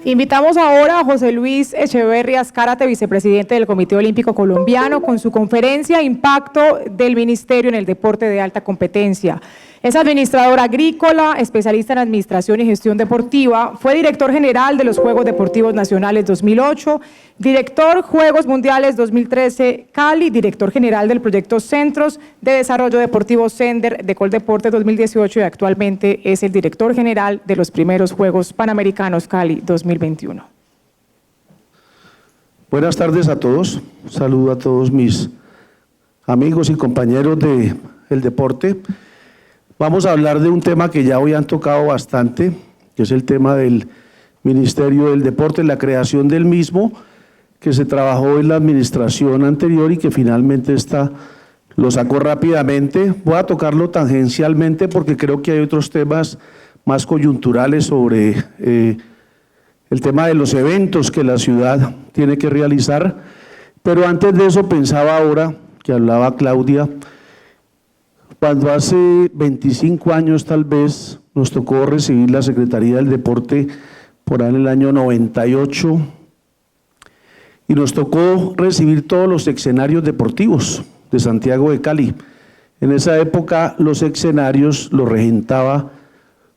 Invitamos ahora a José Luis Echeverría Azcárate, vicepresidente del Comité Olímpico Colombiano, con su conferencia Impacto del Ministerio en el Deporte de Alta Competencia. Es administrador agrícola, especialista en administración y gestión deportiva, fue director general de los Juegos Deportivos Nacionales 2008, director Juegos Mundiales 2013 Cali, director general del proyecto Centros de Desarrollo Deportivo Sender de Coldeportes 2018 y actualmente es el director general de los primeros Juegos Panamericanos Cali 2021. Buenas tardes a todos, saludo a todos mis amigos y compañeros del deporte. Vamos a hablar de un tema que ya hoy han tocado bastante, que es el tema del Ministerio del Deporte, la creación del mismo, que se trabajó en la administración anterior y que finalmente lo sacó rápidamente. Voy a tocarlo tangencialmente porque creo que hay otros temas más coyunturales sobre el tema de los eventos que la ciudad tiene que realizar, pero antes de eso pensaba ahora, que hablaba Claudia, cuando hace 25 años tal vez nos tocó recibir la Secretaría del Deporte por ahí en el año 98 y nos tocó recibir todos los escenarios deportivos de Santiago de Cali. En esa época los escenarios los regentaba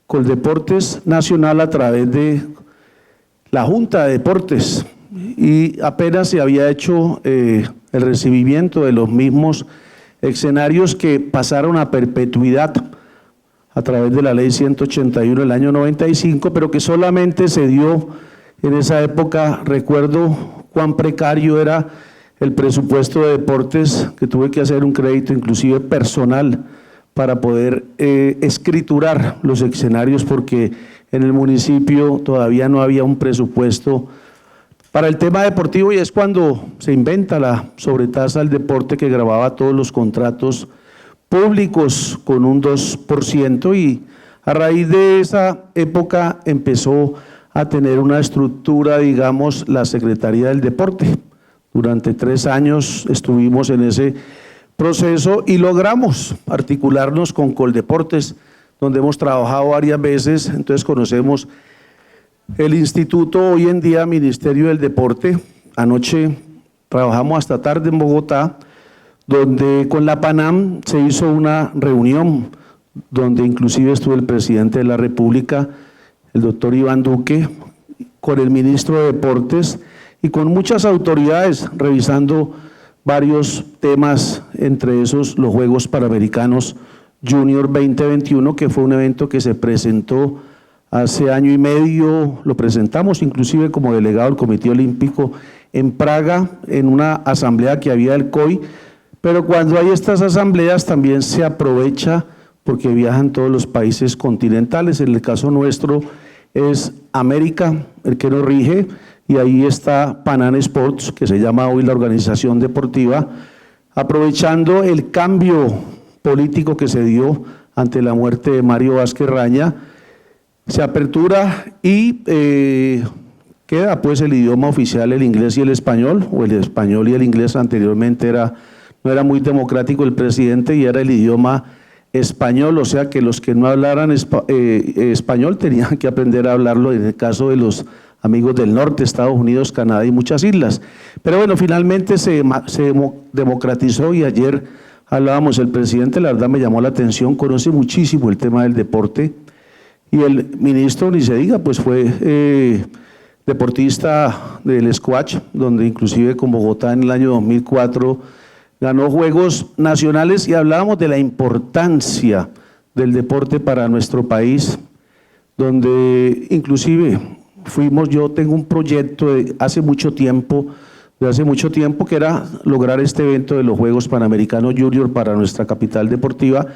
Coldeportes Nacional a través de la Junta de Deportes y apenas se había hecho el recibimiento de los mismos escenarios que pasaron a perpetuidad a través de la ley 181 del año 95, pero que solamente se dio en esa época. Recuerdo cuán precario era el presupuesto de deportes, que tuve que hacer un crédito inclusive personal para poder escriturar los escenarios, porque en el municipio todavía no había un presupuesto para el tema deportivo, y es cuando se inventa la sobretasa del deporte que grababa todos los contratos públicos con un 2%, y a raíz de esa época empezó a tener una estructura, digamos, la Secretaría del Deporte. Durante 3 años estuvimos en ese proceso y logramos articularnos con Coldeportes, donde hemos trabajado varias veces, entonces conocemos el instituto, hoy en día Ministerio del Deporte. Anoche trabajamos hasta tarde en Bogotá, donde con la PANAM se hizo una reunión, donde inclusive estuvo el presidente de la República, el doctor Iván Duque, con el ministro de Deportes y con muchas autoridades revisando varios temas, entre esos los Juegos Panamericanos Junior 2021, que fue un evento que se presentó hace año y medio. Lo presentamos inclusive como delegado del Comité Olímpico en Praga, en una asamblea que había del COI, pero cuando hay estas asambleas también se aprovecha porque viajan todos los países continentales. En el caso nuestro es América el que nos rige, y ahí está Panam Sports, que se llama hoy la organización deportiva, aprovechando el cambio político que se dio ante la muerte de Mario Vázquez Raña. Se apertura y queda pues el idioma oficial, el inglés y el español, o el español y el inglés. Anteriormente no era muy democrático el presidente y era el idioma español, o sea que los que no hablaran español tenían que aprender a hablarlo, en el caso de los amigos del norte, Estados Unidos, Canadá y muchas islas. Pero bueno, finalmente se democratizó, y ayer hablábamos, el presidente la verdad me llamó la atención, conoce muchísimo el tema del deporte. Y el ministro, ni se diga, pues fue deportista del squash, donde inclusive con Bogotá en el año 2004 ganó Juegos Nacionales, y hablábamos de la importancia del deporte para nuestro país, donde inclusive yo tengo un proyecto de hace mucho tiempo que era lograr este evento de los Juegos Panamericanos Junior para nuestra capital deportiva.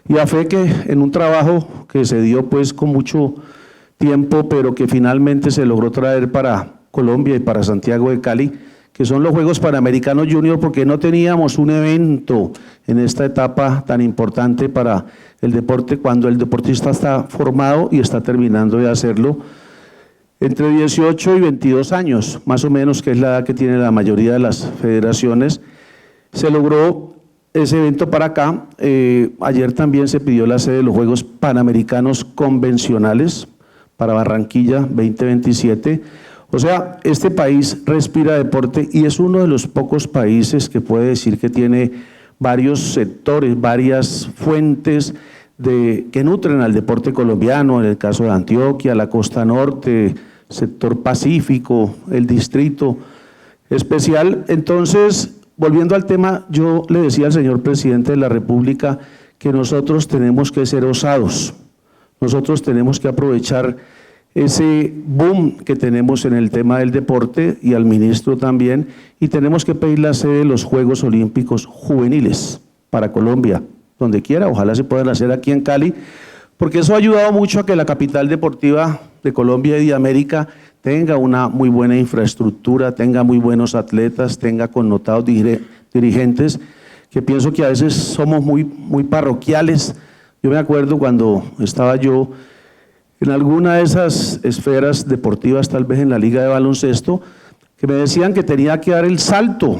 Y a fe que en un trabajo que se dio pues con mucho tiempo, pero que finalmente se logró traer para Colombia y para Santiago de Cali, que son los Juegos Panamericanos Junior, porque no teníamos un evento en esta etapa tan importante para el deporte, cuando el deportista está formado y está terminando de hacerlo entre 18 y 22 años, más o menos, que es la edad que tiene la mayoría de las federaciones. Se logró ese evento para acá. Ayer también se pidió la sede de los Juegos Panamericanos Convencionales para Barranquilla 2027. O sea, este país respira deporte y es uno de los pocos países que puede decir que tiene varios sectores, varias fuentes que nutren al deporte colombiano, en el caso de Antioquia, la costa norte, sector Pacífico, el distrito especial. Entonces, volviendo al tema, yo le decía al señor presidente de la República que nosotros tenemos que ser osados, nosotros tenemos que aprovechar ese boom que tenemos en el tema del deporte y al ministro también, y tenemos que pedir la sede de los Juegos Olímpicos Juveniles para Colombia, donde quiera, ojalá se puedan hacer aquí en Cali, porque eso ha ayudado mucho a que la capital deportiva de Colombia y de América tenga una muy buena infraestructura, tenga muy buenos atletas, tenga connotados dirigentes, que pienso que a veces somos muy parroquiales. Yo me acuerdo cuando estaba yo en alguna de esas esferas deportivas, tal vez en la liga de baloncesto, que me decían que tenía que dar el salto.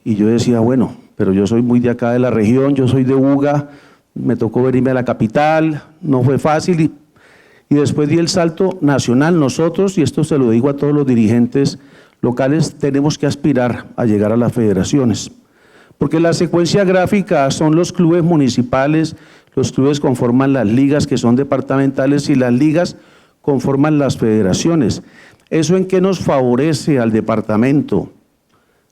Y yo decía, bueno, pero yo soy muy de acá de la región, yo soy de Buga, me tocó venirme a la capital, no fue fácil, y después di el salto nacional. Nosotros, y esto se lo digo a todos los dirigentes locales, tenemos que aspirar a llegar a las federaciones, porque la secuencia gráfica son los clubes municipales, los clubes conforman las ligas que son departamentales y las ligas conforman las federaciones. ¿Eso en qué nos favorece al departamento?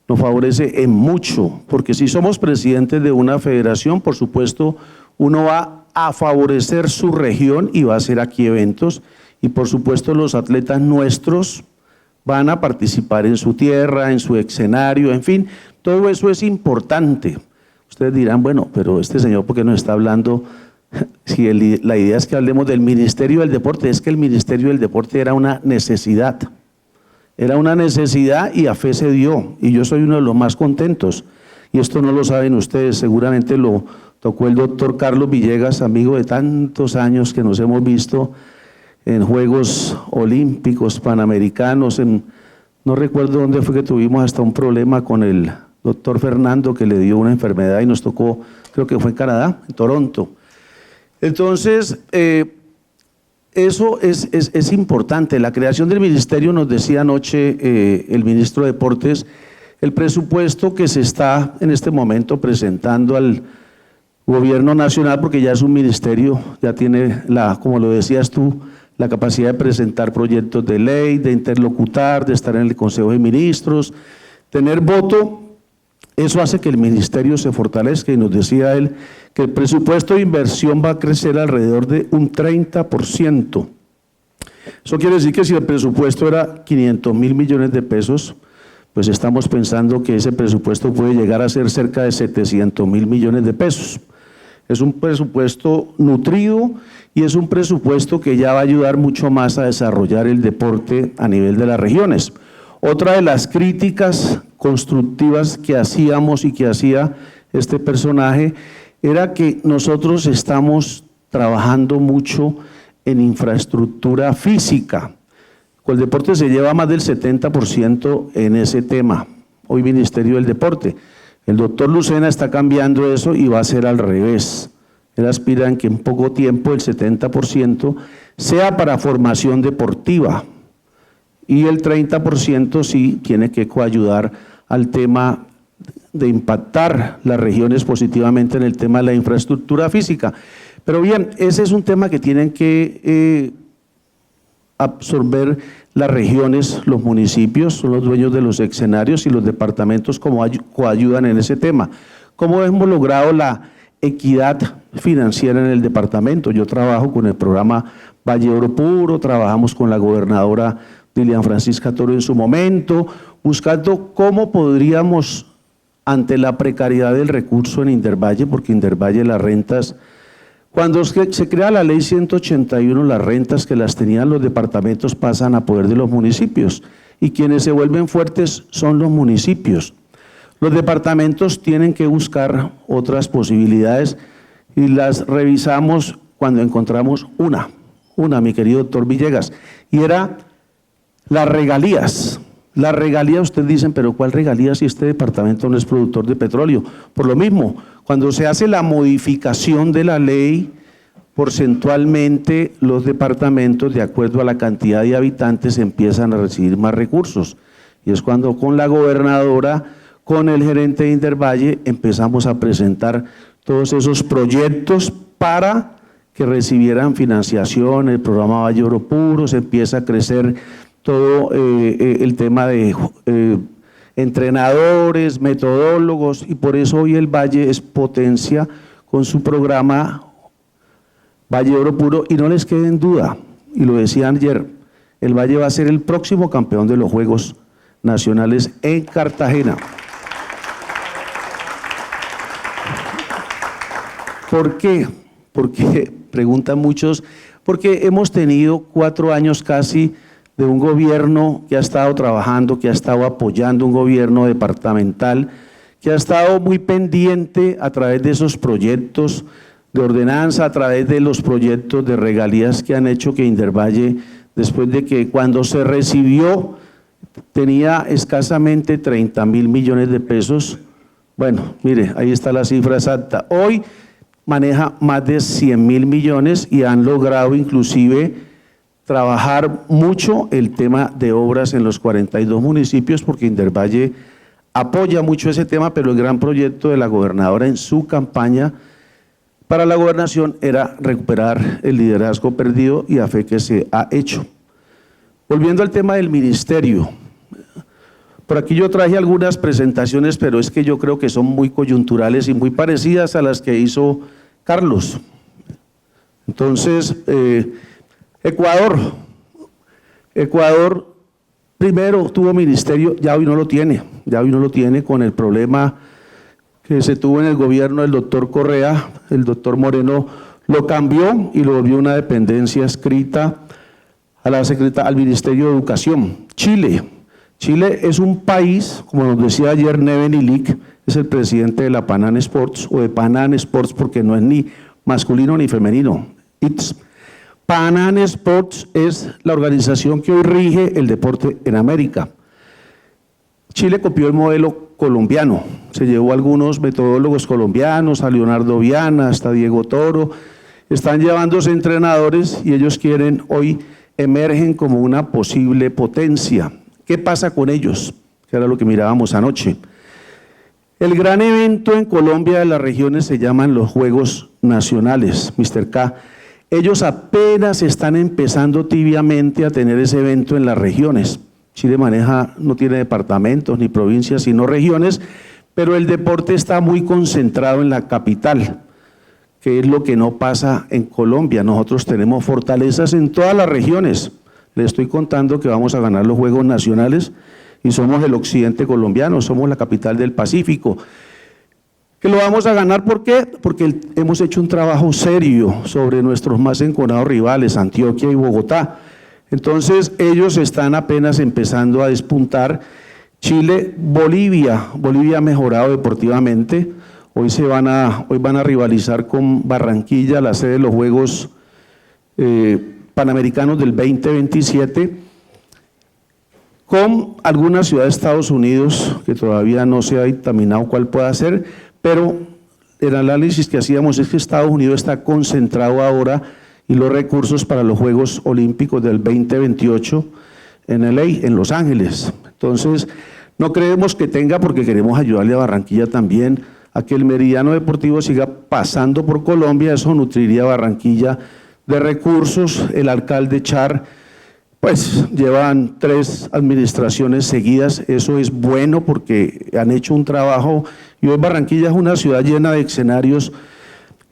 Nos favorece en mucho, porque si somos presidentes de una federación, por supuesto, uno va a favorecer su región y va a hacer aquí eventos, y por supuesto los atletas nuestros van a participar en su tierra, en su escenario, en fin, todo eso es importante. Ustedes dirán, bueno, pero este señor, ¿por qué nos está hablando? Si la idea es que hablemos del Ministerio del Deporte, es que el Ministerio del Deporte era una necesidad y a fe se dio, y yo soy uno de los más contentos, y esto no lo saben ustedes, seguramente lo tocó el doctor Carlos Villegas, amigo de tantos años que nos hemos visto en Juegos Olímpicos, Panamericanos, no recuerdo dónde fue que tuvimos hasta un problema con el doctor Fernando, que le dio una enfermedad y nos tocó, creo que fue en Canadá, en Toronto. Entonces, eso es importante. La creación del ministerio, nos decía anoche el ministro de Deportes, el presupuesto que se está en este momento presentando al gobierno nacional, porque ya es un ministerio, ya tiene, como lo decías tú, la capacidad de presentar proyectos de ley, de interlocutar, de estar en el Consejo de Ministros, tener voto. Eso hace que el ministerio se fortalezca, y nos decía él que el presupuesto de inversión va a crecer alrededor de un 30%. Eso quiere decir que si el presupuesto era 500.000 millones de pesos, pues estamos pensando que ese presupuesto puede llegar a ser cerca de 700.000 millones de pesos. Es un presupuesto nutrido y es un presupuesto que ya va a ayudar mucho más a desarrollar el deporte a nivel de las regiones. Otra de las críticas constructivas que hacíamos y que hacía este personaje era que nosotros estamos trabajando mucho en infraestructura física. El deporte se lleva más del 70% en ese tema, hoy Ministerio del Deporte. El doctor Lucena está cambiando eso y va a ser al revés. Él aspira en que en poco tiempo el 70% sea para formación deportiva, y el 30% sí tiene que coayudar al tema de impactar las regiones positivamente en el tema de la infraestructura física. Pero bien, ese es un tema que tienen que absorber las regiones, los municipios, son los dueños de los escenarios, y los departamentos como coayudan en ese tema. ¿Cómo hemos logrado la equidad financiera en el departamento? Yo trabajo con el programa Valle Oro Puro, trabajamos con la gobernadora Dilian Francisca Toro en su momento, buscando cómo podríamos, ante la precariedad del recurso en Indervalle, porque Indervalle las rentas, cuando se crea la ley 181, las rentas que las tenían los departamentos pasan a poder de los municipios, y quienes se vuelven fuertes son los municipios. Los departamentos tienen que buscar otras posibilidades y las revisamos cuando encontramos una, mi querido doctor Villegas, y era las regalías. Las regalías, ustedes dicen, pero ¿cuál regalías si este departamento no es productor de petróleo? Por lo mismo, cuando se hace la modificación de la ley porcentualmente los departamentos, de acuerdo a la cantidad de habitantes, empiezan a recibir más recursos. Y es cuando con la gobernadora, con el gerente de Indervalle, empezamos a presentar todos esos proyectos para que recibieran financiación, el programa Valle Oro Puro, se empieza a crecer todo el tema de entrenadores, metodólogos, y por eso hoy el Valle es potencia con su programa Valle Oro Puro, y no les quede en duda, y lo decían ayer, el Valle va a ser el próximo campeón de los Juegos Nacionales en Cartagena. ¿Por qué? Porque, preguntan muchos, porque hemos tenido 4 años casi de un gobierno que ha estado trabajando, que ha estado apoyando un gobierno departamental, que ha estado muy pendiente a través de esos proyectos de ordenanza, a través de los proyectos de regalías que han hecho que Indervalle, después de que cuando se recibió tenía escasamente 30.000 millones de pesos, bueno, mire, ahí está la cifra exacta, hoy maneja más de 100.000 millones y han logrado inclusive trabajar mucho el tema de obras en los 42 municipios, porque Indervalle apoya mucho ese tema, pero el gran proyecto de la gobernadora en su campaña para la gobernación era recuperar el liderazgo perdido, y a fe que se ha hecho. Volviendo al tema del ministerio, por aquí yo traje algunas presentaciones, pero es que yo creo que son muy coyunturales y muy parecidas a las que hizo Carlos. Entonces, Ecuador primero tuvo ministerio, ya hoy no lo tiene con el problema que se tuvo en el gobierno del doctor Correa. El doctor Moreno lo cambió y lo volvió una dependencia escrita al Ministerio de Educación. Chile es un país, como nos decía ayer Neven Ilic, es el presidente de la Pan Am Sports, o de Pan Am Sports, porque no es ni masculino ni femenino. Pan Am Sports es la organización que hoy rige el deporte en América. Chile copió el modelo colombiano, se llevó a algunos metodólogos colombianos, a Leonardo Viana, hasta Diego Toro, están llevándose entrenadores y ellos quieren, hoy emergen como una posible potencia. ¿Qué pasa con ellos? Que era lo que mirábamos anoche. El gran evento en Colombia de las regiones se llaman los Juegos Nacionales, Mr. K. Ellos apenas están empezando tibiamente a tener ese evento en las regiones. Chile no tiene departamentos ni provincias, sino regiones, pero el deporte está muy concentrado en la capital, que es lo que no pasa en Colombia. Nosotros tenemos fortalezas en todas las regiones. Les estoy contando que vamos a ganar los Juegos Nacionales y somos el occidente colombiano, somos la capital del Pacífico. ¿Que lo vamos a ganar? ¿Por qué? Porque hemos hecho un trabajo serio sobre nuestros más enconados rivales, Antioquia y Bogotá. Entonces ellos están apenas empezando a despuntar. Chile, Bolivia ha mejorado deportivamente. Hoy van a rivalizar con Barranquilla, la sede de los Juegos Panamericanos del 2027, con alguna ciudad de Estados Unidos que todavía no se ha dictaminado cuál pueda ser, pero el análisis que hacíamos es que Estados Unidos está concentrado ahora y los recursos para los Juegos Olímpicos del 2028 en LA, en Los Ángeles. Entonces, no creemos que tenga, porque queremos ayudarle a Barranquilla también a que el meridiano deportivo siga pasando por Colombia. Eso nutriría a Barranquilla de recursos. El alcalde Char, pues llevan 3 administraciones seguidas, eso es bueno porque han hecho un trabajo, y hoy Barranquilla es una ciudad llena de escenarios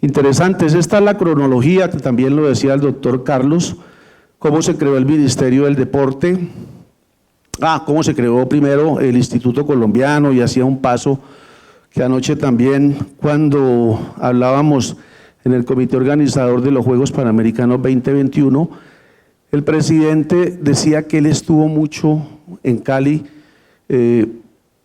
interesantes. Esta es la cronología, que también lo decía el doctor Carlos, cómo se creó el Ministerio del Deporte, cómo se creó primero el Instituto Colombiano, y hacía un paso que anoche también, cuando hablábamos en el comité organizador de los Juegos Panamericanos 2021, el presidente decía que él estuvo mucho en Cali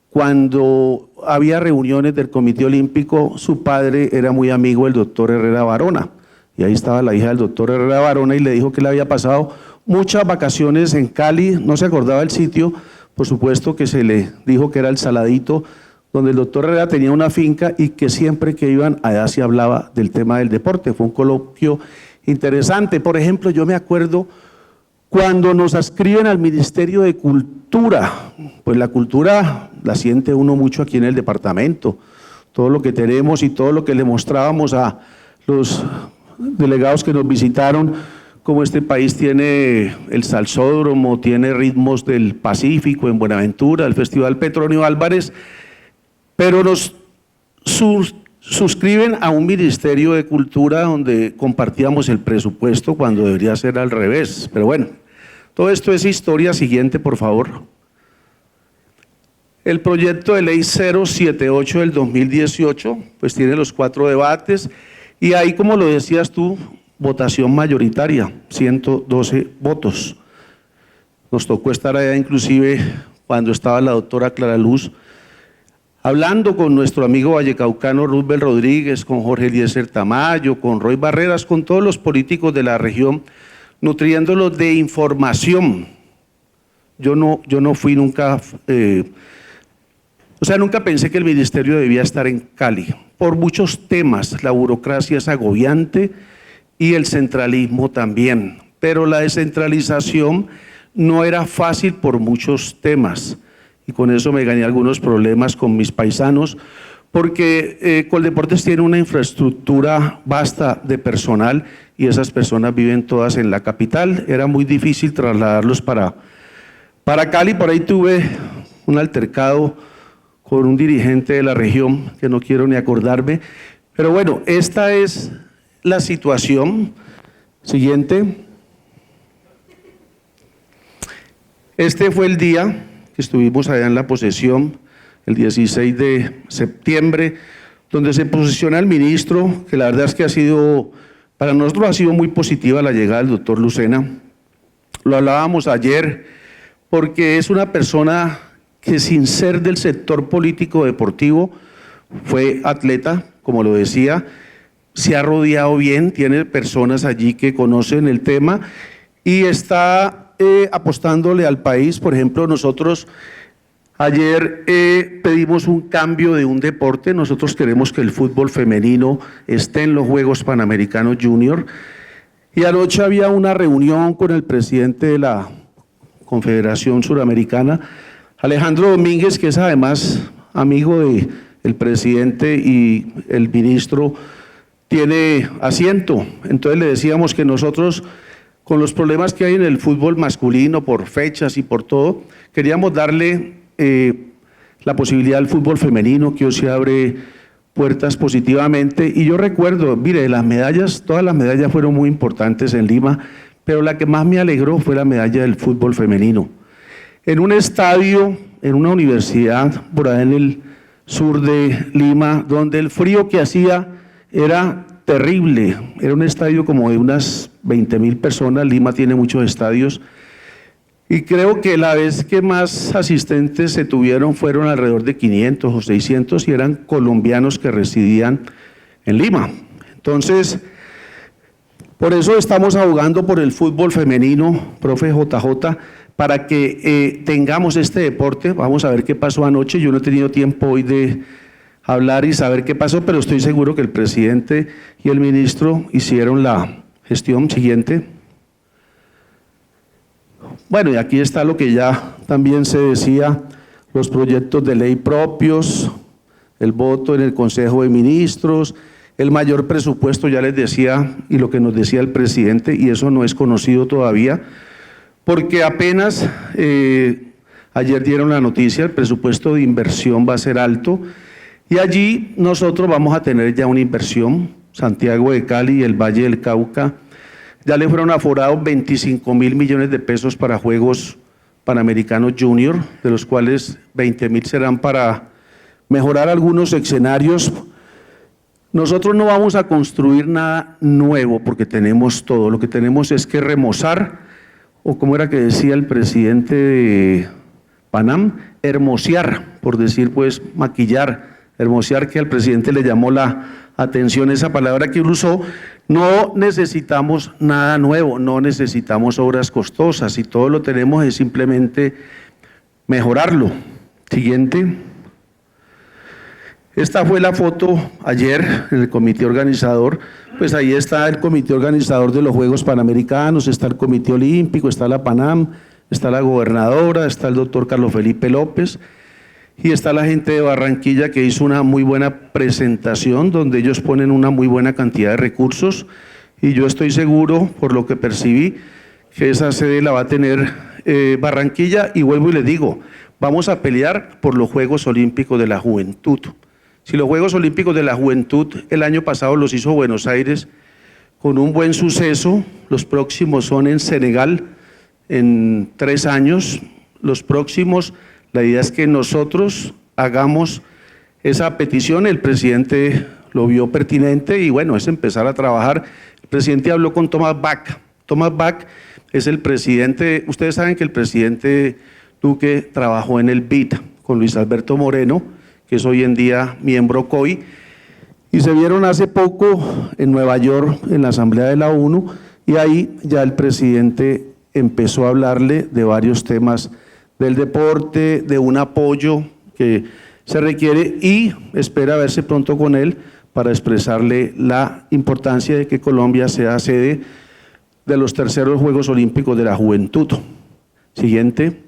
cuando había reuniones del Comité Olímpico. Su padre era muy amigo del doctor Herrera Barona, y ahí estaba la hija del doctor Herrera Barona, y le dijo que le había pasado muchas vacaciones en Cali, no se acordaba el sitio, por supuesto que se le dijo que era el Saladito, donde el doctor Herrera tenía una finca y que siempre que iban allá se hablaba del tema del deporte. Fue un coloquio interesante. Por ejemplo, yo me acuerdo cuando nos adscriben al Ministerio de Cultura, pues la cultura la siente uno mucho aquí en el departamento, todo lo que tenemos y todo lo que le mostrábamos a los delegados que nos visitaron, como este país tiene el Salsódromo, tiene Ritmos del Pacífico en Buenaventura, el Festival Petronio Álvarez, pero nos suscriben a un Ministerio de Cultura donde compartíamos el presupuesto cuando debería ser al revés. Pero bueno, todo esto es historia. Siguiente, por favor. El proyecto de ley 078 del 2018, pues tiene los 4 debates y ahí, como lo decías tú, votación mayoritaria, 112 votos. Nos tocó estar allá inclusive cuando estaba la doctora Clara Luz, hablando con nuestro amigo vallecaucano Rubén Rodríguez, con Jorge Eliezer Tamayo, con Roy Barreras, con todos los políticos de la región, nutriéndolos de información. Yo no fui nunca, nunca pensé que el ministerio debía estar en Cali, por muchos temas. La burocracia es agobiante y el centralismo también, pero la descentralización no era fácil por muchos temas. Y con eso me gané algunos problemas con mis paisanos, porque Coldeportes tiene una infraestructura vasta de personal y esas personas viven todas en la capital. Era muy difícil trasladarlos para Cali. Por ahí tuve un altercado con un dirigente de la región, que no quiero ni acordarme. Pero bueno, esta es la situación. Siguiente. Este fue el día que estuvimos allá en la posesión, el 16 de septiembre, donde se posiciona el ministro, que la verdad es que para nosotros ha sido muy positiva la llegada del doctor Lucena. Lo hablábamos ayer, porque es una persona que sin ser del sector político deportivo, fue atleta, como lo decía, se ha rodeado bien, tiene personas allí que conocen el tema y está apostándole al país. Por ejemplo, nosotros ayer pedimos un cambio de un deporte. Nosotros queremos que el fútbol femenino esté en los Juegos Panamericanos Junior, y anoche había una reunión con el presidente de la Confederación Suramericana, Alejandro Domínguez, que es además amigo del presidente, y el ministro tiene asiento. Entonces le decíamos que nosotros, con los problemas que hay en el fútbol masculino por fechas y por todo, queríamos darle la posibilidad al fútbol femenino, que hoy se abre puertas positivamente. Y yo recuerdo, mire, las medallas, todas las medallas fueron muy importantes en Lima, pero la que más me alegró fue la medalla del fútbol femenino. En un estadio, en una universidad, por ahí en el sur de Lima, donde el frío que hacía era terrible, era un estadio como de unas 20.000 personas, Lima tiene muchos estadios, y creo que la vez que más asistentes se tuvieron fueron alrededor de 500 o 600 y eran colombianos que residían en Lima. Entonces, por eso estamos abogando por el fútbol femenino, profe JJ, para que tengamos este deporte. Vamos a ver qué pasó anoche. Yo no he tenido tiempo hoy de hablar y saber qué pasó, pero estoy seguro que el presidente y el ministro hicieron la gestión. Siguiente. Bueno, y aquí está lo que ya también se decía, los proyectos de ley propios, el voto en el Consejo de Ministros, el mayor presupuesto, ya les decía, y lo que nos decía el presidente, y eso no es conocido todavía, porque apenas ayer dieron la noticia, el presupuesto de inversión va a ser alto, y allí nosotros vamos a tener ya una inversión. Santiago de Cali y el Valle del Cauca ya le fueron aforados 25.000 millones de pesos para Juegos Panamericanos Junior, de los cuales 20.000 serán para mejorar algunos escenarios. Nosotros no vamos a construir nada nuevo porque tenemos todo, lo que tenemos es que remozar, o como era que decía el presidente de Panam, hermosear, por decir pues maquillar, hermosear, que al presidente le llamó la atención esa palabra que él usó. No necesitamos nada nuevo, no necesitamos obras costosas, y todo lo tenemos es simplemente mejorarlo. Siguiente. Esta fue la foto ayer en el comité organizador. Pues ahí está el comité organizador de los Juegos Panamericanos, está el Comité Olímpico, está la PANAM, está la gobernadora, está el doctor Carlos Felipe López y está la gente de Barranquilla que hizo una muy buena presentación donde ellos ponen una muy buena cantidad de recursos y yo estoy seguro, por lo que percibí, que esa sede la va a tener Barranquilla y vuelvo y les digo, vamos a pelear por los Juegos Olímpicos de la Juventud. Si los Juegos Olímpicos de la Juventud el año pasado los hizo Buenos Aires con un buen suceso, los próximos son en Senegal en 3 años, los próximos, la idea es que nosotros hagamos esa petición, el presidente lo vio pertinente y bueno, es empezar a trabajar. El presidente habló con Thomas Bach. Thomas Bach es el presidente, ustedes saben que el presidente Duque trabajó en el BID con Luis Alberto Moreno, que es hoy en día miembro COI, y se vieron hace poco en Nueva York en la Asamblea de la ONU y ahí ya el presidente empezó a hablarle de varios temas del deporte, de un apoyo que se requiere y espera verse pronto con él para expresarle la importancia de que Colombia sea sede de los terceros Juegos Olímpicos de la Juventud. Siguiente.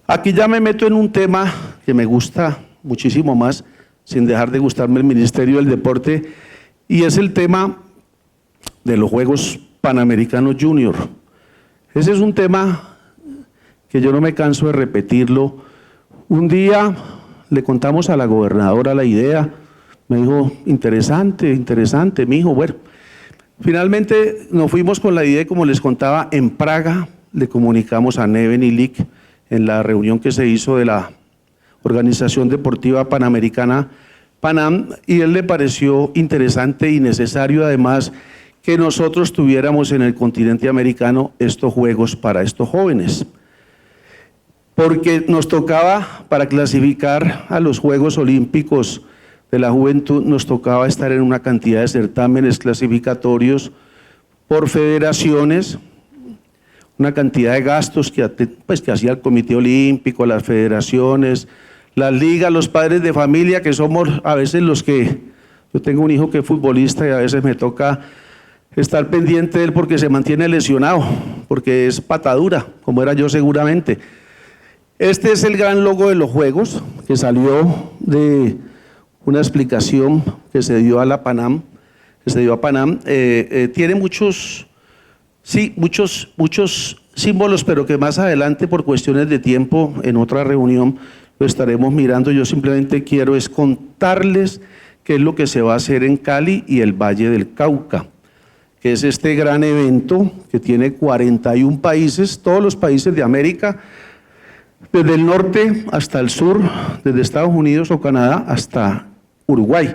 Aquí ya me meto en un tema que me gusta muchísimo más, sin dejar de gustarme el Ministerio del Deporte, y es el tema de los Juegos Panamericanos Junior. Ese es un tema que yo no me canso de repetirlo. Un día le contamos a la gobernadora la idea, me dijo, interesante, mijo, bueno. Finalmente nos fuimos con la idea, como les contaba, en Praga, le comunicamos a Neven y Lick, en la reunión que se hizo de la Organización Deportiva Panamericana, PANAM, y él le pareció interesante y necesario además que nosotros tuviéramos en el continente americano estos juegos para estos jóvenes. Porque nos tocaba, para clasificar a los Juegos Olímpicos de la Juventud, nos tocaba estar en una cantidad de certámenes clasificatorios por federaciones, una cantidad de gastos que hacía el Comité Olímpico, las federaciones, las ligas, los padres de familia, que somos a veces los que, yo tengo un hijo que es futbolista y a veces me toca estar pendiente de él porque se mantiene lesionado, porque es patadura, como era yo seguramente. Este es el gran logo de los Juegos, que salió de una explicación que se dio a la PANAM, tiene muchos símbolos, pero que más adelante por cuestiones de tiempo en otra reunión lo estaremos mirando. Yo simplemente quiero es contarles qué es lo que se va a hacer en Cali y el Valle del Cauca, que es este gran evento que tiene 41 países, todos los países de América, desde el norte hasta el sur, desde Estados Unidos o Canadá hasta Uruguay.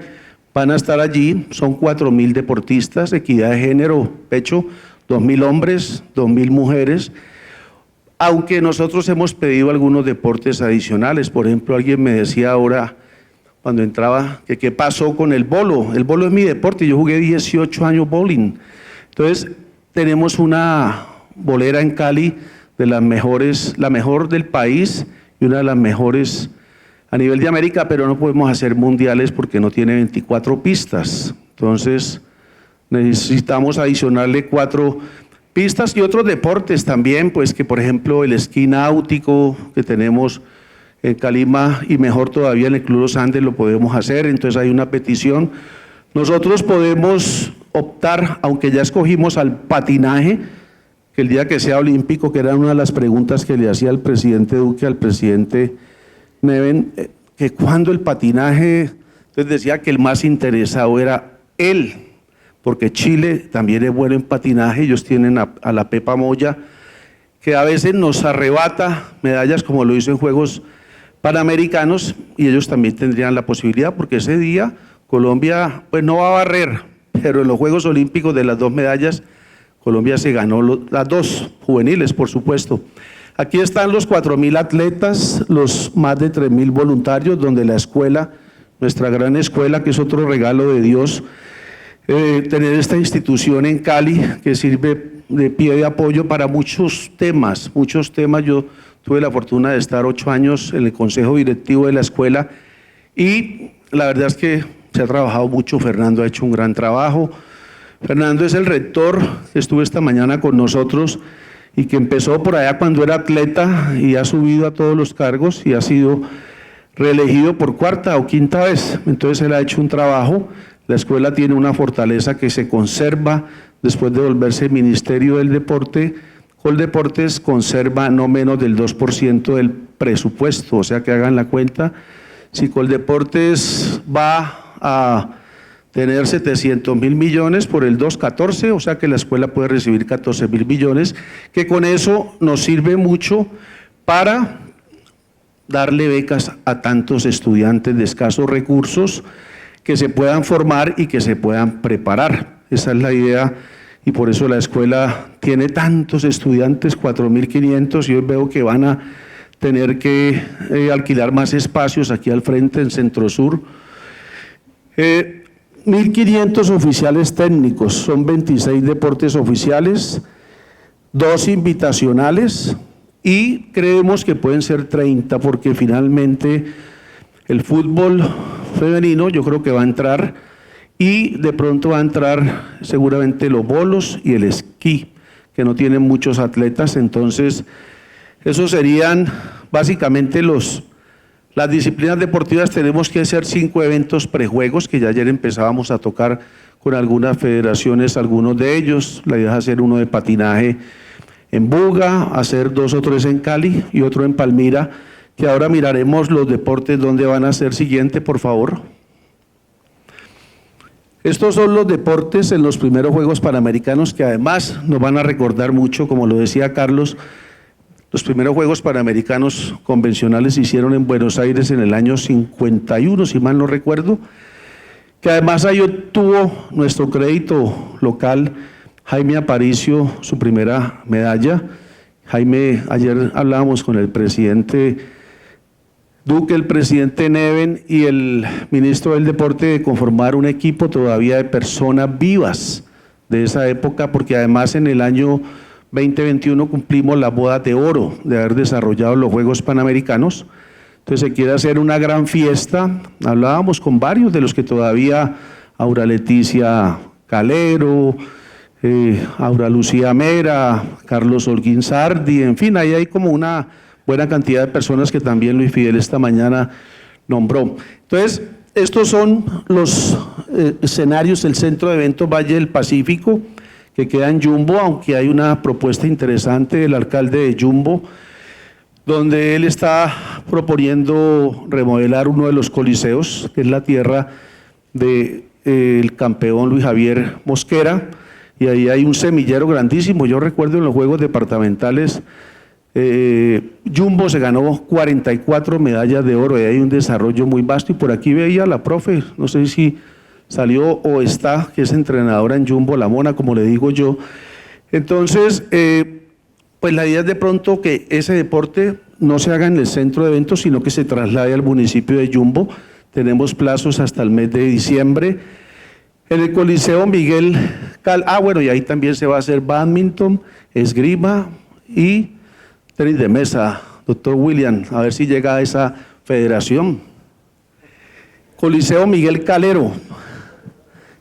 Van a estar allí, son 4.000 deportistas, equidad de género, pecho, 2.000 hombres, 2.000 mujeres, aunque nosotros hemos pedido algunos deportes adicionales. Por ejemplo, alguien me decía ahora, cuando entraba, que qué pasó con el bolo. El bolo es mi deporte, yo jugué 18 años bowling. Entonces, tenemos una bolera en Cali de las mejores, la mejor del país y una de las mejores a nivel de América, pero no podemos hacer mundiales porque no tiene 24 pistas. Entonces, necesitamos adicionarle 4 pistas y otros deportes también, pues que por ejemplo el esquí náutico que tenemos en Calima y mejor todavía en el Club Los Andes lo podemos hacer. Entonces hay una petición. Nosotros podemos optar, aunque ya escogimos al patinaje, que el día que sea olímpico, que era una de las preguntas que le hacía el presidente Duque al presidente Neven, que cuando el patinaje, entonces decía que el más interesado era él, porque Chile también es bueno en patinaje, ellos tienen a la Pepa Moya, que a veces nos arrebata medallas como lo hizo en Juegos Panamericanos, y ellos también tendrían la posibilidad, porque ese día Colombia pues no va a barrer, pero en los Juegos Olímpicos de las 2 medallas, Colombia se ganó las 2 juveniles, por supuesto. Aquí están los 4.000 atletas, los más de 3.000 voluntarios, donde la escuela, nuestra gran escuela, que es otro regalo de Dios, tener esta institución en Cali que sirve de pie de apoyo para muchos temas. Yo tuve la fortuna de estar 8 años en el consejo directivo de la escuela y la verdad es que se ha trabajado mucho. Fernando ha hecho un gran trabajo. Fernando es el rector que estuvo esta mañana con nosotros y que empezó por allá cuando era atleta y ha subido a todos los cargos y ha sido reelegido por cuarta o quinta vez. Entonces él ha hecho un trabajo. La escuela tiene una fortaleza que se conserva después de volverse Ministerio del Deporte. Coldeportes conserva no menos del 2% del presupuesto, o sea que hagan la cuenta. Si Coldeportes va a tener 700.000 millones por el 2,14, o sea que la escuela puede recibir 14.000 millones, que con eso nos sirve mucho para darle becas a tantos estudiantes de escasos recursos que se puedan formar y que se puedan preparar. Esa es la idea y por eso la escuela tiene tantos estudiantes, 4.500, y hoy veo que van a tener que alquilar más espacios aquí al frente en Centro Sur. 1.500 oficiales técnicos, son 26 deportes oficiales, 2 invitacionales y creemos que pueden ser 30 porque finalmente el fútbol femenino yo creo que va a entrar y de pronto va a entrar seguramente los bolos y el esquí, que no tienen muchos atletas. Entonces esos serían básicamente las disciplinas deportivas. Tenemos que hacer 5 eventos prejuegos que ya ayer empezábamos a tocar con algunas federaciones, algunos de ellos. La idea es hacer uno de patinaje en Buga, hacer 2 o 3 en Cali y otro en Palmira, que ahora miraremos los deportes donde van a ser siguiente, por favor. Estos son los deportes en los primeros Juegos Panamericanos que además nos van a recordar mucho, como lo decía Carlos. Los primeros Juegos Panamericanos convencionales se hicieron en Buenos Aires en el año 51, si mal no recuerdo, que además ahí obtuvo nuestro crédito local Jaime Aparicio su primera medalla. Jaime, ayer hablábamos con el presidente Duque, el presidente Neven y el ministro del Deporte de conformar un equipo todavía de personas vivas de esa época, porque además en el año 2021 cumplimos la boda de oro de haber desarrollado los Juegos Panamericanos. Entonces se quiere hacer una gran fiesta. Hablábamos con varios de los que todavía, Aura Leticia Calero, Aura Lucía Mera, Carlos Holguín Sardi, en fin, ahí hay como una buena cantidad de personas que también Luis Fidel esta mañana nombró. Entonces, estos son los escenarios del Centro de Eventos Valle del Pacífico, que queda en Jumbo, aunque hay una propuesta interesante del alcalde de Jumbo, donde él está proponiendo remodelar uno de los coliseos, que es la tierra del campeón Luis Javier Mosquera, y ahí hay un semillero grandísimo. Yo recuerdo en los Juegos Departamentales, Jumbo se ganó 44 medallas de oro, y hay un desarrollo muy vasto, y por aquí veía la profe, no sé si salió o está, que es entrenadora en Jumbo, la mona, como le digo yo. Entonces, pues la idea es de pronto que ese deporte no se haga en el centro de eventos, sino que se traslade al municipio de Jumbo. Tenemos plazos hasta el mes de diciembre. En el Coliseo Miguel bueno, y ahí también se va a hacer bádminton, esgrima y tenis de mesa, doctor William, a ver si llega a esa federación. Coliseo Miguel Calero,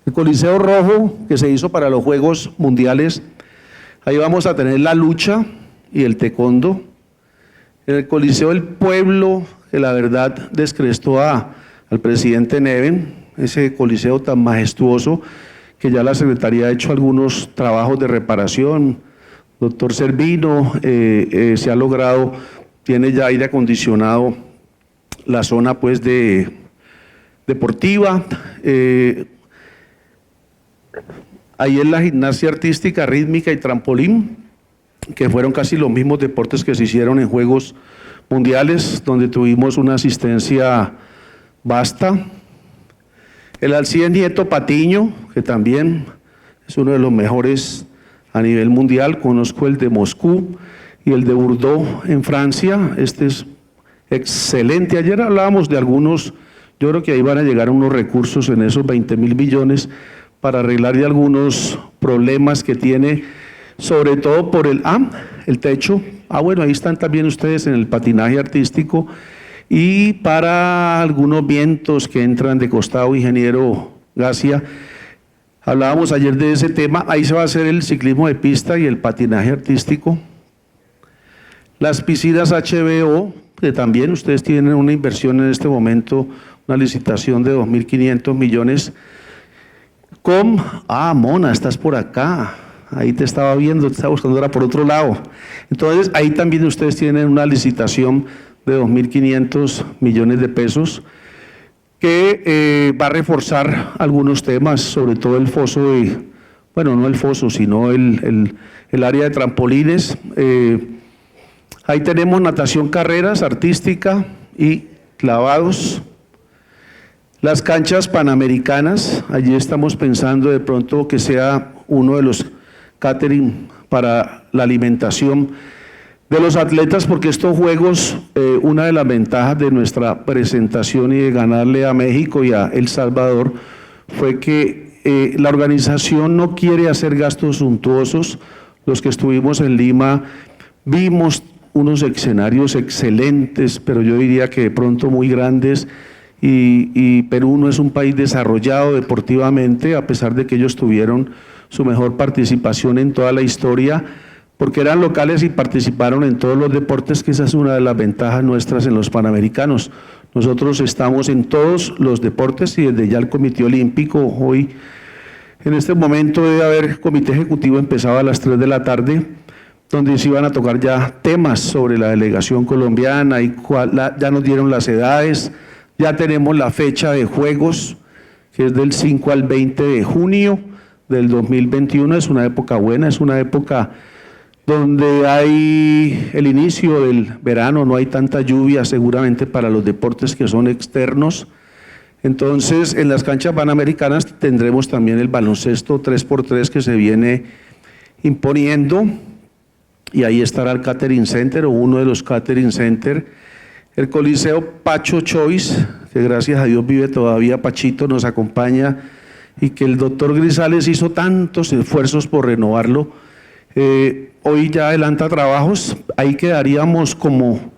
el Coliseo Rojo que se hizo para los Juegos Mundiales, ahí vamos a tener la lucha y el taekwondo. En el Coliseo del Pueblo, que la verdad descrestó al presidente Neven, ese coliseo tan majestuoso que ya la Secretaría ha hecho algunos trabajos de reparación. Doctor Servino, se ha logrado, tiene ya aire acondicionado la zona pues deportiva. Ahí en la gimnasia artística, rítmica y trampolín, que fueron casi los mismos deportes que se hicieron en Juegos Mundiales, donde tuvimos una asistencia vasta. El Alcides Nieto Patiño, que también es uno de los mejores a nivel mundial. Conozco el de Moscú y el de Bordeaux en Francia. Este es excelente. Ayer hablábamos de algunos, yo creo que ahí van a llegar unos recursos en esos 20.000 millones para arreglar de algunos problemas que tiene, sobre todo por el techo. Bueno, ahí están también ustedes en el patinaje artístico Y para algunos vientos que entran de costado, ingeniero García, hablábamos ayer de ese tema, ahí se va a hacer el ciclismo de pista y el patinaje artístico. Las piscinas HBO, que también ustedes tienen una inversión en este momento, una licitación de 2.500 millones. Mona, estás por acá, ahí te estaba viendo, te estaba buscando ahora por otro lado. Entonces, ahí también ustedes tienen una licitación de 2.500 millones de pesos que va a reforzar algunos temas, sobre todo el foso bueno, no el foso, sino el área de trampolines. Ahí tenemos natación, carreras, artística y clavados. Las canchas panamericanas, allí estamos pensando de pronto que sea uno de los catering para la alimentación de los atletas, porque estos juegos, una de las ventajas de nuestra presentación y de ganarle a México y a El Salvador fue que la organización no quiere hacer gastos suntuosos. Los que estuvimos en Lima vimos unos escenarios excelentes, pero yo diría que de pronto muy grandes, y Perú no es un país desarrollado deportivamente, a pesar de que ellos tuvieron su mejor participación en toda la historia, porque eran locales y participaron en todos los deportes, que esa es una de las ventajas nuestras en los Panamericanos. Nosotros estamos en todos los deportes y desde ya el Comité Olímpico, hoy en este momento debe haber comité ejecutivo, empezaba a las 3 de la tarde, donde se iban a tocar ya temas sobre la delegación colombiana y ya nos dieron las edades. Ya tenemos la fecha de juegos, que es del 5 al 20 de junio del 2021. Es una época buena, es una época donde hay el inicio del verano, no hay tanta lluvia seguramente para los deportes que son externos. Entonces, en las canchas panamericanas tendremos también el baloncesto 3x3 que se viene imponiendo, y ahí estará el Catering Center o uno de los Catering Center. El Coliseo Pacho Choice, que gracias a Dios vive todavía Pachito, nos acompaña, y que el doctor Grisales hizo tantos esfuerzos por renovarlo. Hoy ya adelanta trabajos, ahí quedaríamos como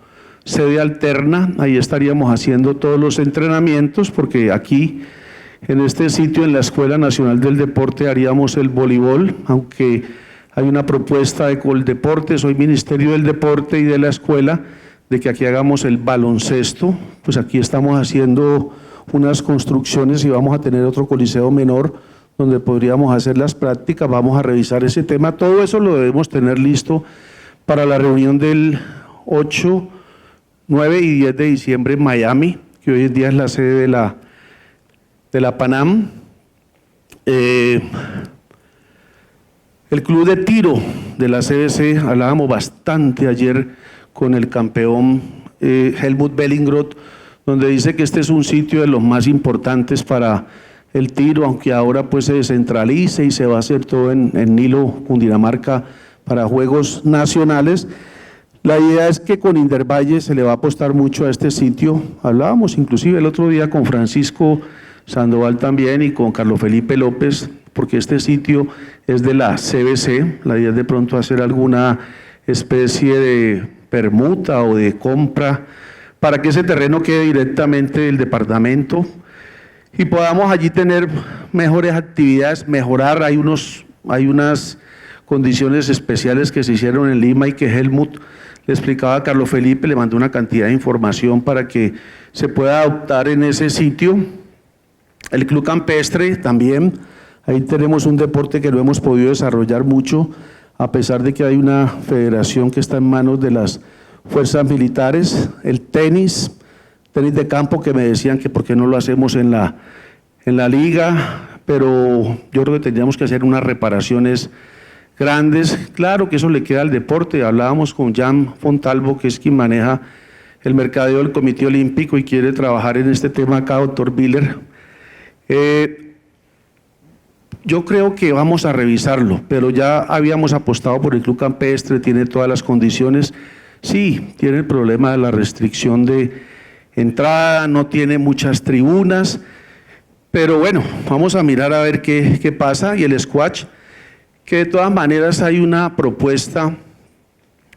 sede alterna, ahí estaríamos haciendo todos los entrenamientos, porque aquí en este sitio, en la Escuela Nacional del Deporte, haríamos el voleibol, aunque hay una propuesta de Coldeporte, soy Ministerio del Deporte y de la escuela, de que aquí hagamos el baloncesto. Pues aquí estamos haciendo unas construcciones y vamos a tener otro coliseo menor donde podríamos hacer las prácticas, vamos a revisar ese tema, todo eso lo debemos tener listo para la reunión del 8, 9 y 10 de diciembre en Miami, que hoy en día es la sede de la Panam. El club de tiro de la CBC, hablábamos bastante ayer con el campeón Helmut Bellingroth, donde dice que este es un sitio de los más importantes para el tiro, aunque ahora pues se descentralice y se va a hacer todo en Nilo, Cundinamarca, para juegos nacionales. La idea es que con Indervalle se le va a apostar mucho a este sitio. Hablábamos inclusive el otro día con Francisco Sandoval también y con Carlos Felipe López, porque este sitio es de la CBC, la idea es de pronto hacer alguna especie de permuta o de compra para que ese terreno quede directamente del departamento y podamos allí tener mejores actividades, mejorar. Hay unas condiciones especiales que se hicieron en Lima y que Helmut le explicaba a Carlos Felipe, le mandó una cantidad de información para que se pueda adoptar en ese sitio. El Club Campestre también, ahí tenemos un deporte que lo hemos podido desarrollar mucho, a pesar de que hay una federación que está en manos de las fuerzas militares. El tenis de campo, que me decían que por qué no lo hacemos en la liga, pero yo creo que tendríamos que hacer unas reparaciones grandes. Claro que eso le queda al deporte. Hablábamos con Jan Fontalvo, que es quien maneja el mercadeo del Comité Olímpico y quiere trabajar en este tema acá, doctor Biller. Yo creo que vamos a revisarlo, pero ya habíamos apostado por el Club Campestre, tiene todas las condiciones. Sí, tiene el problema de la restricción de entrada, no tiene muchas tribunas, pero bueno, vamos a mirar a ver qué pasa. Y el squash, que de todas maneras hay una propuesta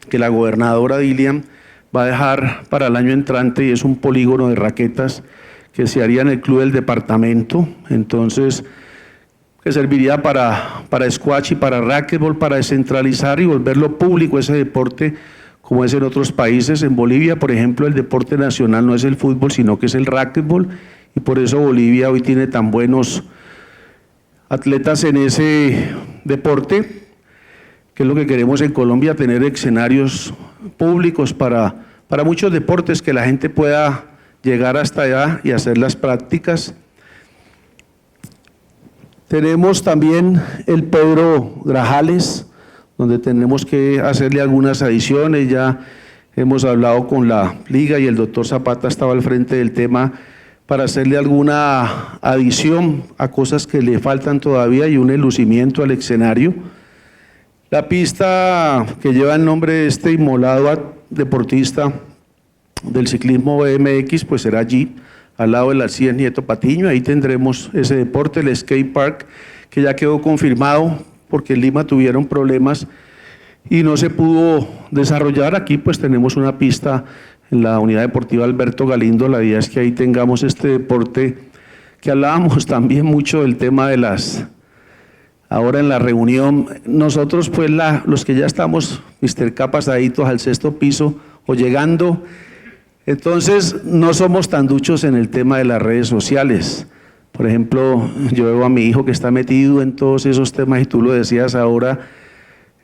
que la gobernadora Dilian va a dejar para el año entrante, y es un polígono de raquetas que se haría en el club del departamento, entonces que serviría para squash y para racquetball, para descentralizar y volverlo público ese deporte, como es en otros países. En Bolivia, por ejemplo, el deporte nacional no es el fútbol, sino que es el racquetball, y por eso Bolivia hoy tiene tan buenos atletas en ese deporte, que es lo que queremos en Colombia, tener escenarios públicos para muchos deportes, que la gente pueda llegar hasta allá y hacer las prácticas. Tenemos también el Pedro Grajales, donde tenemos que hacerle algunas adiciones. Ya hemos hablado con la liga y el doctor Zapata estaba al frente del tema para hacerle alguna adición a cosas que le faltan todavía y un enlucimiento al escenario. La pista que lleva el nombre de este inmolado deportista del ciclismo BMX, pues será allí, al lado del Alcides Nieto Patiño. Ahí tendremos ese deporte, el skate park, que ya quedó confirmado porque en Lima tuvieron problemas y no se pudo desarrollar. Aquí pues tenemos una pista en la Unidad Deportiva Alberto Galindo. La idea es que ahí tengamos este deporte que hablábamos también mucho del tema de las... Ahora en la reunión, nosotros pues los que ya estamos, Mr. K, pasaditos al 6º piso o llegando, entonces no somos tan duchos en el tema de las redes sociales. Por ejemplo, yo veo a mi hijo que está metido en todos esos temas y tú lo decías ahora,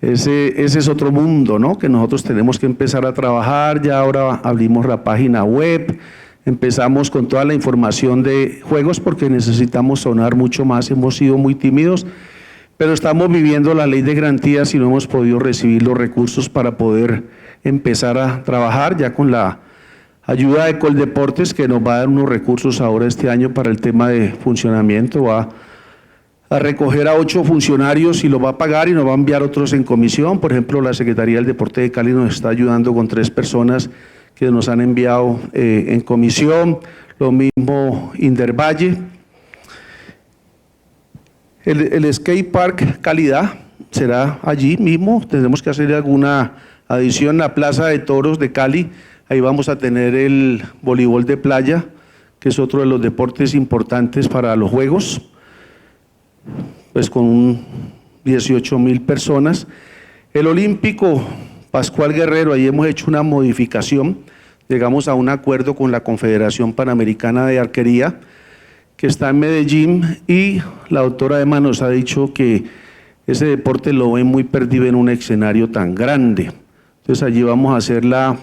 ese es otro mundo, ¿no? Que nosotros tenemos que empezar a trabajar. Ya ahora abrimos la página web, empezamos con toda la información de juegos porque necesitamos sonar mucho más, hemos sido muy tímidos, pero estamos viviendo la ley de garantías y no hemos podido recibir los recursos para poder empezar a trabajar ya con la ayuda de Coldeportes, que nos va a dar unos recursos ahora este año para el tema de funcionamiento. Va a recoger a 8 funcionarios y los va a pagar y nos va a enviar otros en comisión. Por ejemplo, la Secretaría del Deporte de Cali nos está ayudando con 3 personas que nos han enviado en comisión, lo mismo Indervalle. El skate park Calidad será allí mismo, tendremos que hacer alguna adición en la Plaza de Toros de Cali. Ahí vamos a tener el voleibol de playa, que es otro de los deportes importantes para los Juegos, pues con 18.000 personas. El olímpico Pascual Guerrero, ahí hemos hecho una modificación, llegamos a un acuerdo con la Confederación Panamericana de Arquería, que está en Medellín, y la doctora Emma nos ha dicho que ese deporte lo ven muy perdido en un escenario tan grande. Entonces allí vamos a hacer la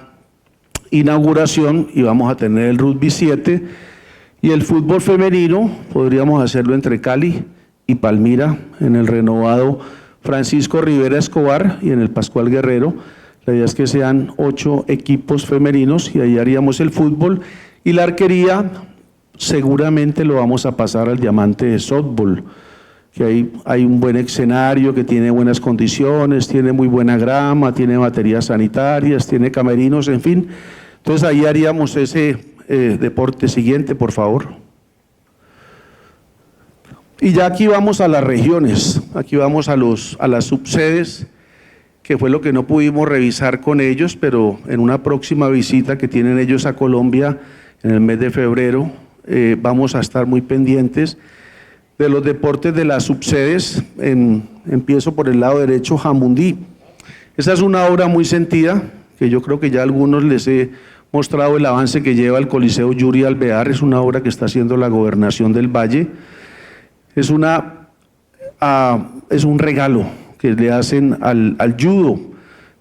inauguración y vamos a tener el rugby 7 y el fútbol femenino, podríamos hacerlo entre Cali y Palmira, en el renovado Francisco Rivera Escobar y en el Pascual Guerrero. La idea es que sean 8 equipos femeninos y ahí haríamos el fútbol, y la arquería seguramente lo vamos a pasar al diamante de softball, que ahí hay un buen escenario, que tiene buenas condiciones, tiene muy buena grama, tiene baterías sanitarias, tiene camerinos, en fin. Entonces ahí haríamos ese deporte. Siguiente, por favor. Y ya aquí vamos a las regiones, aquí vamos a las subsedes, que fue lo que no pudimos revisar con ellos, pero en una próxima visita que tienen ellos a Colombia en el mes de febrero, vamos a estar muy pendientes de los deportes de las subsedes. Empiezo por el lado derecho, Jamundí. Esa es una obra muy sentida, que yo creo que ya a algunos les he mostrado el avance que lleva el Coliseo Yuri Alvear. Es una obra que está haciendo la Gobernación del Valle. Es un regalo que le hacen al judo,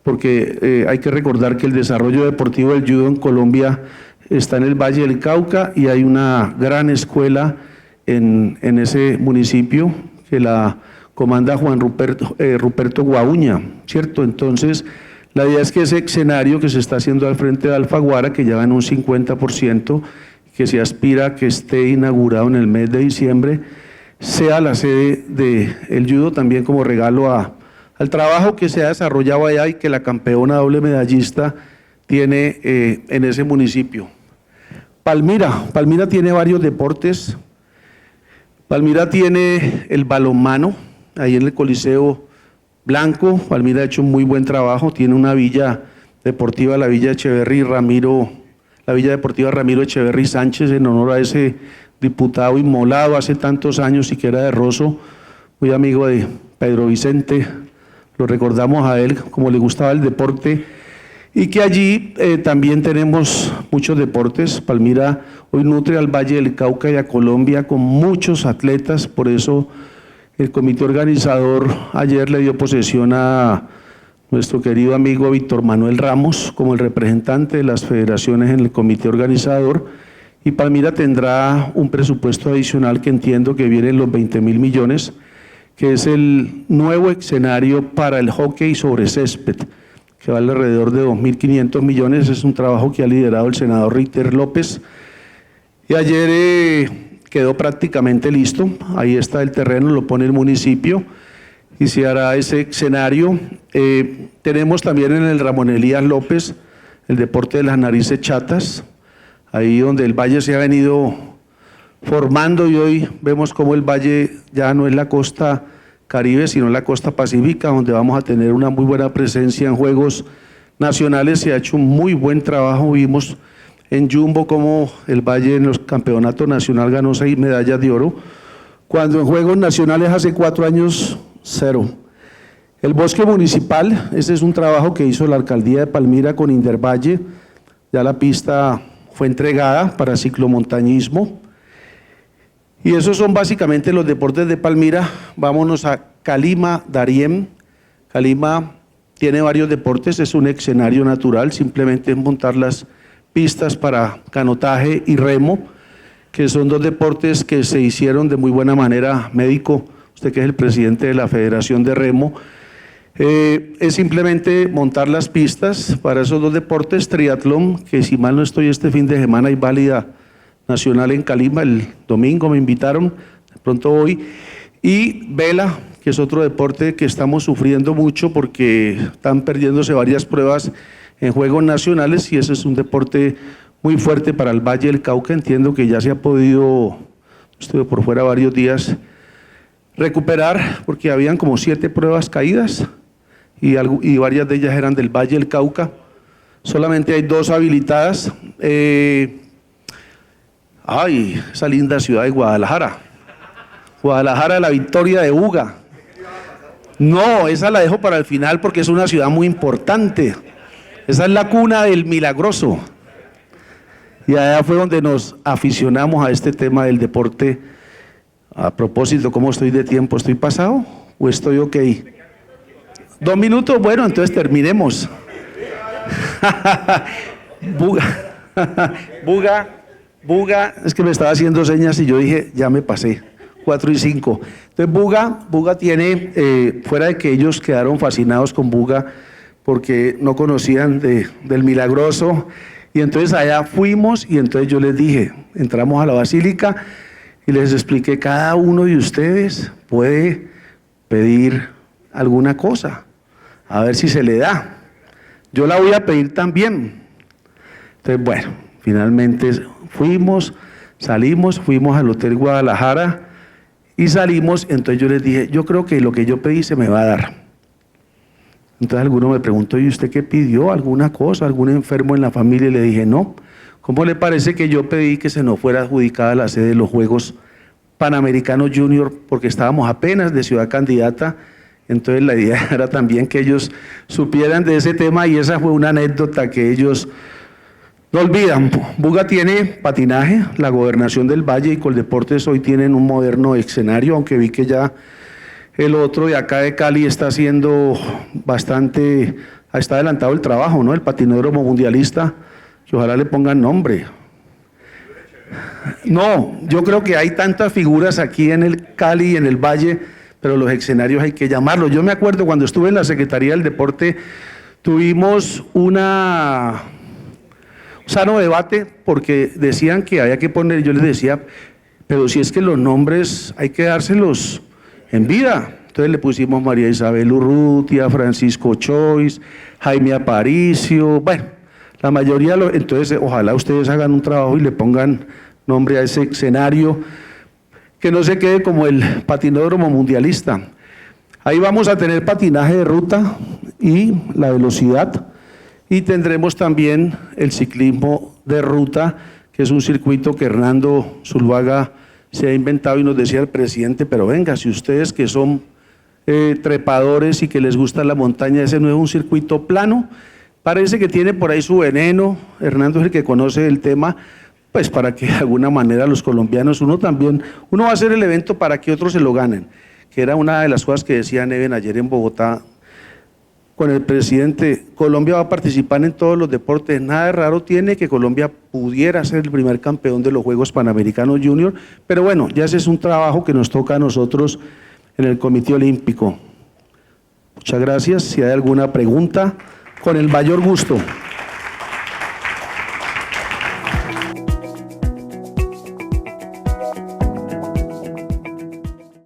porque hay que recordar que el desarrollo deportivo del judo en Colombia está en el Valle del Cauca, y hay una gran escuela en ese municipio que la comanda Juan Ruperto Guauña, ¿cierto? Entonces, la idea es que ese escenario que se está haciendo al frente de Alfaguara, que ya va en un 50%, que se aspira a que esté inaugurado en el mes de diciembre, sea la sede del judo, también como regalo al trabajo que se ha desarrollado allá y que la campeona doble medallista tiene en ese municipio. Palmira tiene varios deportes. Palmira tiene el balonmano, ahí en el Coliseo Blanco. Palmira ha hecho un muy buen trabajo, tiene una villa Deportiva La Villa la Villa Deportiva Ramiro Echeverry Sánchez, en honor a ese diputado inmolado hace tantos años y que era de Rosso, muy amigo de Pedro Vicente, lo recordamos a él como le gustaba el deporte, y que allí también tenemos muchos deportes. Palmira hoy nutre al Valle del Cauca y a Colombia con muchos atletas, por eso el comité organizador ayer le dio posesión a nuestro querido amigo Víctor Manuel Ramos como el representante de las federaciones en el comité organizador, y Palmira tendrá un presupuesto adicional que entiendo que viene en los 20.000 millones, que es el nuevo escenario para el hockey sobre césped, que vale alrededor de 2.500 millones. Es un trabajo que ha liderado el senador Ritter López, y ayer quedó prácticamente listo. Ahí está el terreno, lo pone el municipio y se hará ese escenario. Tenemos también en el Ramón Elías López el deporte de las narices chatas, ahí donde el valle se ha venido formando, y hoy vemos cómo el valle ya no es la costa Caribe, sino la costa pacífica, donde vamos a tener una muy buena presencia en Juegos Nacionales. Se ha hecho un muy buen trabajo. Vimos en Jumbo cómo el Valle en los campeonatos nacionales ganó 6 medallas de oro, cuando en Juegos Nacionales hace 4 años, 0. El bosque municipal, ese es un trabajo que hizo la alcaldía de Palmira con Indervalle. Ya la pista fue entregada para ciclomontañismo. Y esos son básicamente los deportes de Palmira. Vámonos a Calima, Darién. Calima tiene varios deportes, es un escenario natural, simplemente es montar las pistas para canotaje y remo, que son 2 deportes que se hicieron de muy buena manera. Médico, usted que es el presidente de la Federación de Remo, es simplemente montar las pistas para esos 2 deportes. Triatlón, que si mal no estoy, este fin de semana hay válida nacional en Calima, el domingo me invitaron, de pronto voy, y vela, que es otro deporte que estamos sufriendo mucho porque están perdiéndose varias pruebas en Juegos Nacionales, y ese es un deporte muy fuerte para el Valle del Cauca. Entiendo que ya se ha podido, estuve por fuera varios días, recuperar, porque habían como 7 pruebas caídas y varias de ellas eran del Valle del Cauca. Solamente hay 2 habilitadas. Esa linda ciudad de Guadalajara. Guadalajara, la Victoria de Buga. No, esa la dejo para el final porque es una ciudad muy importante. Esa es la cuna del Milagroso. Y allá fue donde nos aficionamos a este tema del deporte. A propósito, ¿cómo estoy de tiempo? ¿Estoy pasado o estoy ok? 2 minutos, bueno, entonces terminemos. Buga, es que me estaba haciendo señas y yo dije, ya me pasé, 4 y 5. Entonces Buga tiene, fuera de que ellos quedaron fascinados con Buga porque no conocían del Milagroso, y entonces allá fuimos, y entonces yo les dije, entramos a la basílica y les expliqué, cada uno de ustedes puede pedir alguna cosa, a ver si se le da. Yo la voy a pedir también. Entonces, bueno, finalmente salimos, fuimos al Hotel Guadalajara y salimos. Entonces yo les dije, yo creo que lo que yo pedí se me va a dar. Entonces alguno me preguntó, ¿y usted qué pidió? ¿Alguna cosa? ¿Algún enfermo en la familia? Y le dije, no. ¿Cómo le parece que yo pedí que se nos fuera adjudicada la sede de los Juegos Panamericanos Junior? Porque estábamos apenas de ciudad candidata. Entonces la idea era también que ellos supieran de ese tema, y esa fue una anécdota que ellos no olvidan. Buga tiene patinaje, la Gobernación del Valle y Coldeportes hoy tienen un moderno escenario, aunque vi que ya el otro de acá de Cali está haciendo bastante, está adelantado el trabajo, ¿no? El patinódromo mundialista, que ojalá le pongan nombre. No, yo creo que hay tantas figuras aquí en el Cali y en el Valle, pero los escenarios hay que llamarlos. Yo me acuerdo cuando estuve en la Secretaría del Deporte, tuvimos un sano debate porque decían que había que poner, yo les decía, pero si es que los nombres hay que dárselos en vida. Entonces le pusimos María Isabel Urrutia, Francisco Chois, Jaime Aparicio, bueno, la mayoría, entonces ojalá ustedes hagan un trabajo y le pongan nombre a ese escenario, que no se quede como el patinódromo mundialista. Ahí vamos a tener patinaje de ruta y la velocidad, Y tendremos también el ciclismo de ruta, que es un circuito que Hernando Zuluaga se ha inventado y nos decía el presidente, pero venga, si ustedes que son trepadores y que les gusta la montaña, ese no es un circuito plano, parece que tiene por ahí su veneno, Hernando es el que conoce el tema, pues para que de alguna manera los colombianos, uno va a hacer el evento para que otros se lo ganen, que era una de las cosas que decía Neven ayer en Bogotá, con el presidente, Colombia va a participar en todos los deportes, nada de raro tiene que Colombia pudiera ser el primer campeón de los Juegos Panamericanos Junior, pero bueno, ya ese es un trabajo que nos toca a nosotros en el Comité Olímpico. Muchas gracias, si hay alguna pregunta, con el mayor gusto.